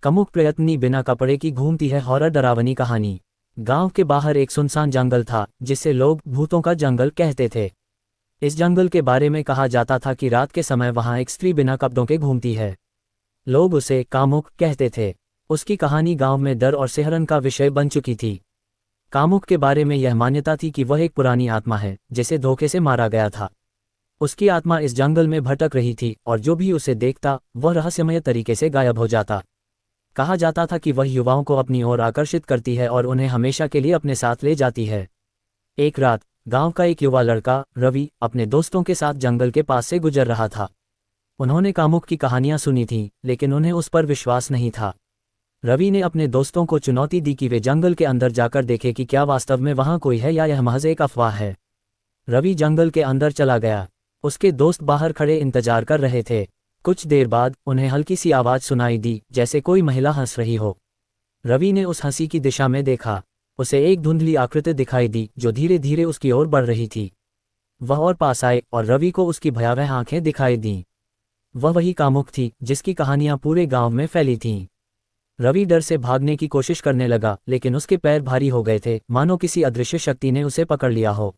कामुक प्रयत्नी बिना कपड़े की घूमती है हॉरर डरावनी कहानी। गांव के बाहर एक सुनसान जंगल था जिसे लोग भूतों का जंगल कहते थे। इस जंगल के बारे में कहा जाता था कि रात के समय वहां एक स्त्री बिना कपड़ों के घूमती है। लोग उसे कामुक कहते थे। उसकी कहानी गांव में डर और सिहरन का विषय बन चुकी थी। कामुक के बारे में यह मान्यता थी कि वह एक पुरानी आत्मा है जिसे धोखे से मारा गया था। उसकी आत्मा इस जंगल में भटक रही थी और जो भी उसे देखता वह रहस्यमय तरीके से गायब हो जाता। कहा जाता था कि वह युवाओं को अपनी ओर आकर्षित करती है और उन्हें हमेशा के लिए अपने साथ ले जाती है। एक रात गांव का एक युवा लड़का रवि अपने दोस्तों के साथ जंगल के पास से गुजर रहा था। उन्होंने कामुक की कहानियां सुनी थीं, लेकिन उन्हें उस पर विश्वास नहीं था। रवि ने अपने दोस्तों को चुनौती दी कि वे जंगल के अंदर जाकर देखें कि क्या वास्तव में वहां कोई है या यह महज एक अफवाह है। रवि जंगल के अंदर चला गया। उसके दोस्त बाहर खड़े इंतजार कर रहे थे। कुछ देर बाद उन्हें हल्की सी आवाज सुनाई दी, जैसे कोई महिला हंस रही हो। रवि ने उस हंसी की दिशा में देखा। उसे एक धुंधली आकृति दिखाई दी जो धीरे धीरे उसकी ओर बढ़ रही थी। वह और पास आए और रवि को उसकी भयावह आंखें दिखाई दीं। वह वही कामुक थी जिसकी कहानियां पूरे गांव में फैली थीं। रवि डर से भागने की कोशिश करने लगा, लेकिन उसके पैर भारी हो गए थे, मानो किसी अदृश्य शक्ति ने उसे पकड़ लिया हो।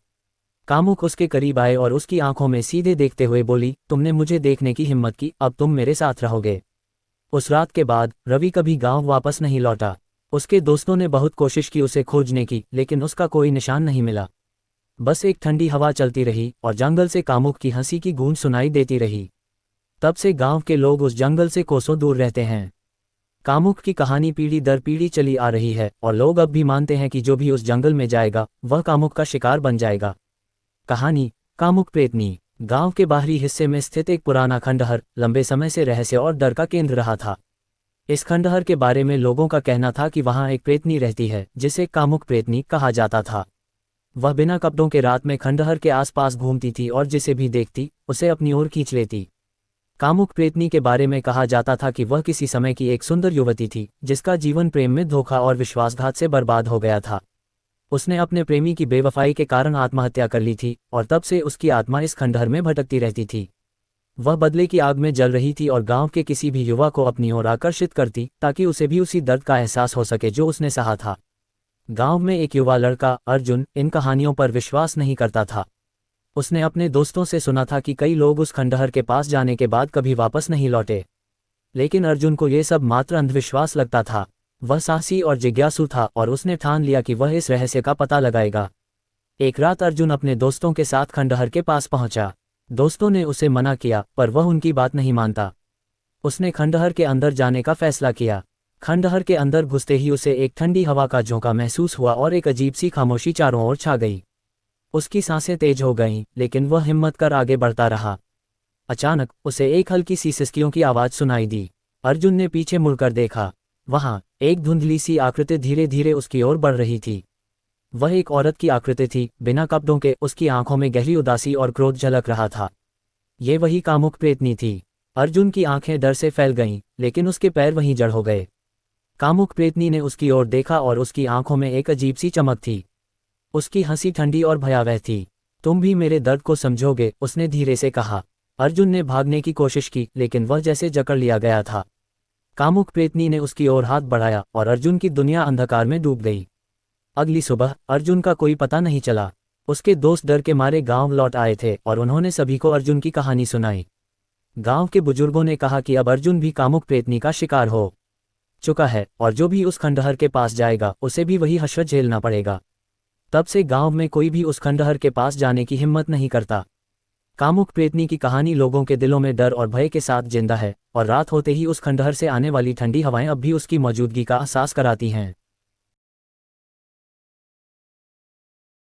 कामुक उसके करीब आए और उसकी आंखों में सीधे देखते हुए बोली, तुमने मुझे देखने की हिम्मत की, अब तुम मेरे साथ रहोगे। उस रात के बाद रवि कभी गांव वापस नहीं लौटा। उसके दोस्तों ने बहुत कोशिश की उसे खोजने की, लेकिन उसका कोई निशान नहीं मिला। बस एक ठंडी हवा चलती रही और जंगल से कामुक की हंसी की गूंज सुनाई देती रही। तब से गांव के लोग उस जंगल से कोसों दूर रहते हैं। कामुक की कहानी पीढ़ी दर पीढ़ी चली आ रही है और लोग अब भी मानते हैं कि जो भी उस जंगल में जाएगा वह कामुक का शिकार बन जाएगा। कहानी कामुक प्रेतनी। गांव के बाहरी हिस्से में स्थित एक पुराना खंडहर लंबे समय से रहस्य और डर का केंद्र रहा था। इस खंडहर के बारे में लोगों का कहना था कि वहां एक प्रेतनी रहती है जिसे कामुक प्रेतनी कहा जाता था। वह बिना कपड़ों के रात में खंडहर के आसपास घूमती थी और जिसे भी देखती उसे अपनी ओर खींच लेती। कामुक प्रेतनी के बारे में कहा जाता था कि वह किसी समय की एक सुंदर युवती थी जिसका जीवन प्रेम में धोखा और विश्वासघात से बर्बाद हो गया था। उसने अपने प्रेमी की बेवफाई के कारण आत्महत्या कर ली थी और तब से उसकी आत्मा इस खंडहर में भटकती रहती थी। वह बदले की आग में जल रही थी और गांव के किसी भी युवा को अपनी ओर आकर्षित करती ताकि उसे भी उसी दर्द का एहसास हो सके जो उसने सहा था। गांव में एक युवा लड़का अर्जुन इन कहानियों पर विश्वास नहीं करता था। उसने अपने दोस्तों से सुना था कि कई लोग उस खंडहर के पास जाने के बाद कभी वापस नहीं लौटे, लेकिन अर्जुन को ये सब मात्र अंधविश्वास लगता था। वह साहसी और जिज्ञासु था और उसने ठान लिया कि वह इस रहस्य का पता लगाएगा। एक रात अर्जुन अपने दोस्तों के साथ खंडहर के पास पहुंचा। दोस्तों ने उसे मना किया, पर वह उनकी बात नहीं मानता। उसने खंडहर के अंदर जाने का फैसला किया। खंडहर के अंदर घुसते ही उसे एक ठंडी हवा का झोंका महसूस हुआ और एक अजीब सी खामोशी चारों ओर छा गई। उसकी सांसें तेज हो गईं, लेकिन वह हिम्मत कर आगे बढ़ता रहा। अचानक उसे एक हल्की सी सिसकियों की आवाज सुनाई दी। अर्जुन ने पीछे मुड़कर देखा। वहां एक धुंधली सी आकृति धीरे धीरे उसकी ओर बढ़ रही थी। वह एक औरत की आकृति थी, बिना कपड़ों के। उसकी आंखों में गहरी उदासी और क्रोध झलक रहा था। ये वही कामुक प्रेतनी थी। अर्जुन की आंखें डर से फैल गईं, लेकिन उसके पैर वहीं जड़ हो गए। कामुक प्रेतनी ने उसकी ओर देखा और उसकी आंखों में एक अजीब सी चमक थी। उसकी हंसी ठंडी और भयावह थी। तुम भी मेरे दर्द को समझोगे, उसने धीरे से कहा। अर्जुन ने भागने की कोशिश की, लेकिन वह जैसे जकड़ लिया गया था। कामुक प्रेतनी ने उसकी ओर हाथ बढ़ाया और अर्जुन की दुनिया अंधकार में डूब गई। अगली सुबह अर्जुन का कोई पता नहीं चला। उसके दोस्त डर के मारे गांव लौट आए थे और उन्होंने सभी को अर्जुन की कहानी सुनाई। गांव के बुजुर्गों ने कहा कि अब अर्जुन भी कामुक प्रेतनी का शिकार हो चुका है और जो भी उस खंडहर के पास जाएगा उसे भी वही हश्र झेलना पड़ेगा। तब से गांव में कोई भी उस खंडहर के पास जाने की हिम्मत नहीं करता। कामुक प्रेतनी की कहानी लोगों के दिलों में डर और भय के साथ जिंदा है और रात होते ही उस खंडहर से आने वाली ठंडी हवाएं अब भी उसकी मौजूदगी का एहसास कराती हैं।